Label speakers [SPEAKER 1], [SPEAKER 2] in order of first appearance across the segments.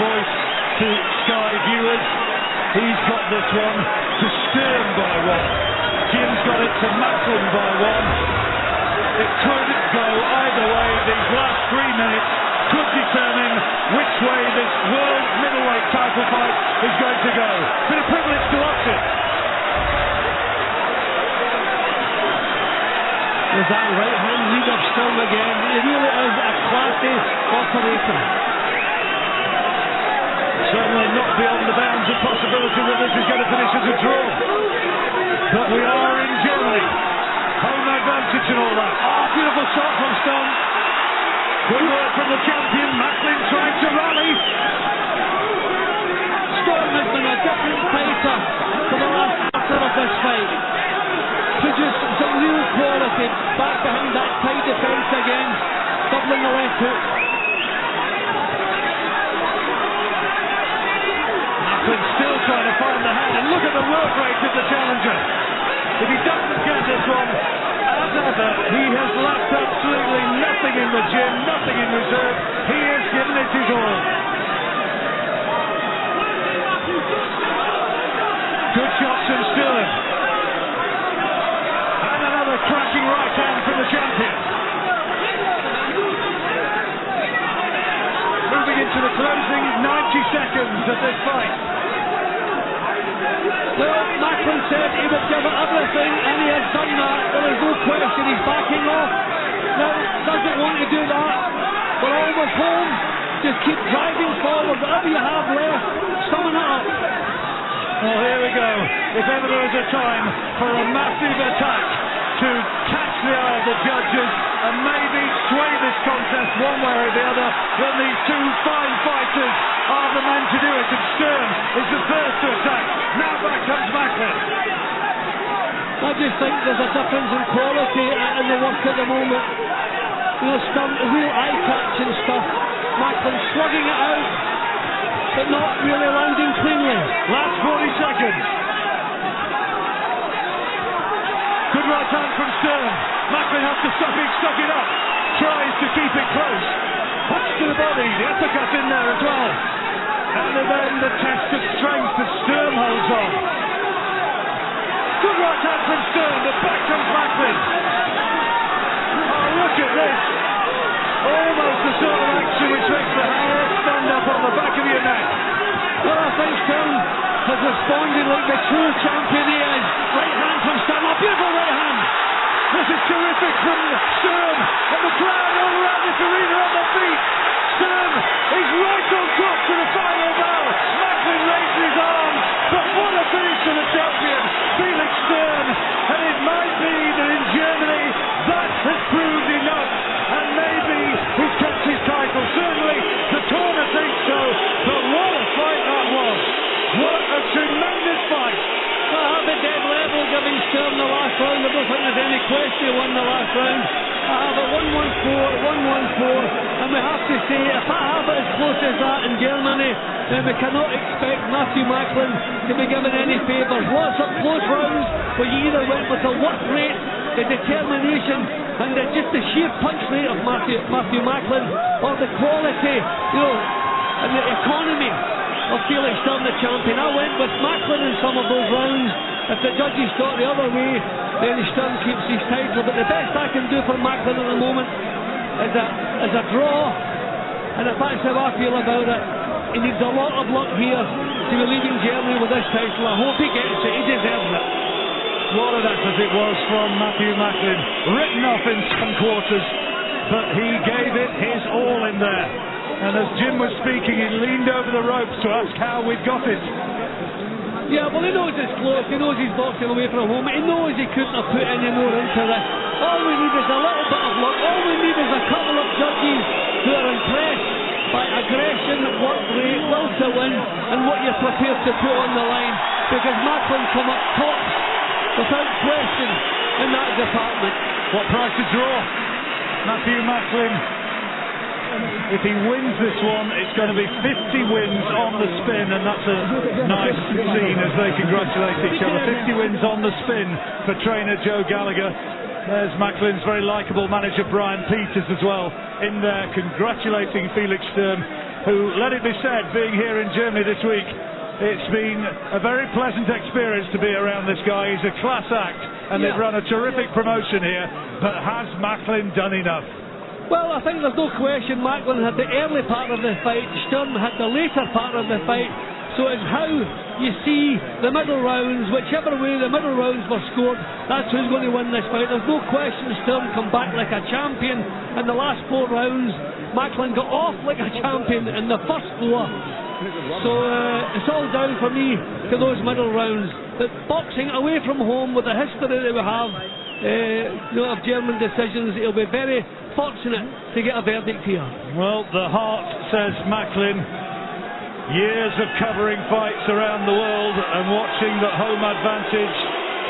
[SPEAKER 1] voice to Sky viewers. He's got this one to Sturm by 1. Jim's got it to Macklin by 1. It could go either way. These last 3 minutes could determine which way this world middleweight title fight is going to go. It's been a privilege to watch it.
[SPEAKER 2] There's that right hand lead of Sturm again. He really is a classy operator.
[SPEAKER 1] Certainly not beyond the bounds of possibility that this is going to finish as a draw. But we are in Germany. Home advantage and all that. Oh, beautiful shot from Sturm. Good work from the champion. Macklin trying to rally.
[SPEAKER 2] Sturm has been a different fighter for the last quarter of this fight. Produced some real quality back behind that tight defence again. Doubling the left hook.
[SPEAKER 1] Macklin still trying to find the hand. And look at the work rate of the challenger. If he doesn't get this one, as ever, he has left absolutely nothing in the gym, nothing in reserve. He has given it his all. Good shots from Sturm. And another cracking right hand from the champion. Moving into the closing 90 seconds of this fight.
[SPEAKER 2] Well, Macklin said he would give it everything, and he has done that. There is no question he's backing off. Now, doesn't want to do that. We're almost home. Just keep driving forward. Whatever you have left, summon it up.
[SPEAKER 1] Well, here we go. If ever there is a time for a massive attack to catch the eye of the judges and maybe sway this contest one way or the other, then these two fine fighters are the men to do it. And Sturm is the first to attack. Now back comes Macklin.
[SPEAKER 2] I just think there's a difference in quality in the work at the moment. You know, Sturm, real eye-catching stuff. Macklin slugging it out, but not really landing cleanly.
[SPEAKER 1] Last 40 seconds. Good right hand from Sturm. Macklin has to stop it up. Tries to keep it close. Punch to the body. The uppercut in there as well. And then the test of strength that Sturm holds on. Good right hand from Sturm. But back comes Macklin. Oh, look at this. Almost the sort of action which makes the hair stand up on the back of your neck.
[SPEAKER 2] Well, I think Sturm has responded like the true champion he is. Right hand from Sturm, a beautiful right hand.
[SPEAKER 1] This is terrific from Sturm, and the crowd all around this arena on their feet. Sturm is right on top to the final bell. Macklin raises his arm, but what a finish for the champion, Felix Sturm. And it might be that in Germany that has proved enough, and maybe he's kept his title. Certainly the corner thinks so, but what a fight that was. What a tremendous fight.
[SPEAKER 2] I have a dead level giving Sturm the last round. I don't think there's any question he won the last round. I have a 1-1-4, and we have to say, if I have it as close as that in Germany, then we cannot expect Matthew Macklin to be given any favours. Lots of close rounds where you either went with the work rate, the determination, and just the sheer punch rate of Matthew Macklin, or the quality, and the economy of Felix Sturm, the champion. I went with Macklin in some of those rounds. If the judges thought the other way, then Sturm keeps his title. But the best I can do for Macklin at the moment is a draw. And if that's how I feel about it, he needs a lot of luck here to be leaving Germany with this title. I hope he gets it. He deserves it.
[SPEAKER 1] What an effort it was from Matthew Macklin. Written off in some quarters, but he gave it his all in there. And as Jim was speaking, he leaned over the ropes to ask how we'd got it.
[SPEAKER 2] Yeah, well, he knows it's close. He knows he's boxing away from home. He knows he couldn't have put any more into this. All we need is a little bit of luck. All we need is a couple of judges who are impressed by aggression, work rate, will to win, and what you're prepared to put on the line. Because Macklin come up top without question in that department.
[SPEAKER 1] What price to draw? Matthew Macklin. If he wins this one, it's going to be 50 wins on the spin, and that's a nice scene as they congratulate each other. 50 wins on the spin for trainer Joe Gallagher. There's Macklin's very likeable manager Brian Peters as well in there congratulating Felix Sturm. who, let it be said, being here in Germany this week, it's been a very pleasant experience to be around this guy. He's a class act, and they've run a terrific promotion here, but has Macklin done enough?
[SPEAKER 2] Well, I think there's no question Macklin had the early part of the fight, Sturm had the later part of the fight, so it's how you see the middle rounds, whichever way the middle rounds were scored, that's who's going to win this fight. There's no question Sturm come back like a champion in the last 4 rounds. Macklin got off like a champion in the first 4. So it's all down for me to those middle rounds. But boxing away from home with the history that we have of German decisions, it'll be very fortunate to get a verdict here.
[SPEAKER 1] Well, the heart says Macklin. Years of covering fights around the world and watching that home advantage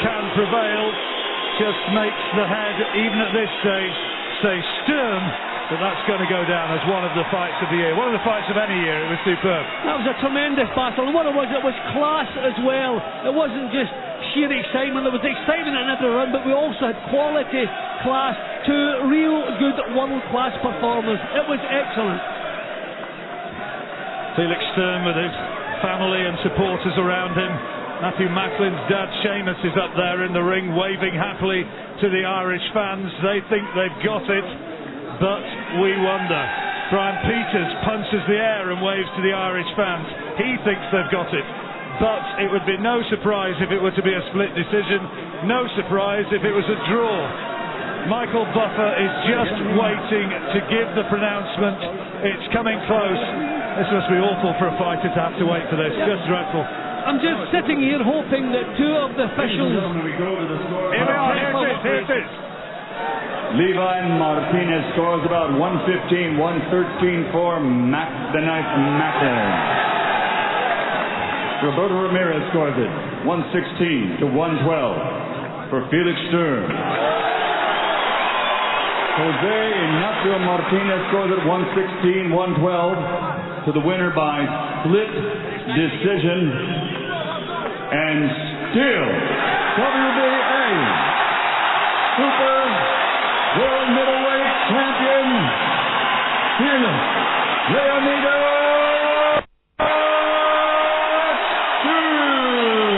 [SPEAKER 1] can prevail just makes the head, even at this stage, say Sturm. But that's going to go down as one of the fights of the year. One of the fights of any year. It was superb.
[SPEAKER 2] That was a tremendous battle. And what it was class as well. It wasn't just sheer excitement. There was excitement in every round, but we also had quality, class, 2 real good world-class performers. It was excellent.
[SPEAKER 1] Felix Sturm with his family and supporters around him. Matthew Macklin's dad, Seamus, is up there in the ring, waving happily to the Irish fans. They think they've got it. But we wonder. Brian Peters punches the air and waves to the Irish fans. He thinks they've got it. But it would be no surprise if it were to be a split decision. No surprise if it was a draw. Michael Buffer is just waiting to give the pronouncement. It's coming close. This must be awful for a fighter to have to wait for this. Just dreadful.
[SPEAKER 2] I'm just sitting here hoping that 2 of the officials...
[SPEAKER 1] Here we are. Here it is.
[SPEAKER 3] Levi Martinez scores about 115-113 for the Knife Macklin. Roberto Ramirez scores it 116-112 for Felix Sturm. Jose Ignacio Martinez scores it 116-112 to the winner by split decision. And still, WBA Super World Middleweight Champion, Felix Leonido Sturm.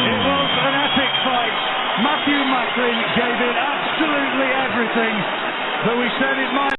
[SPEAKER 1] It was an epic fight. Matthew Macklin gave it absolutely everything, but we said it might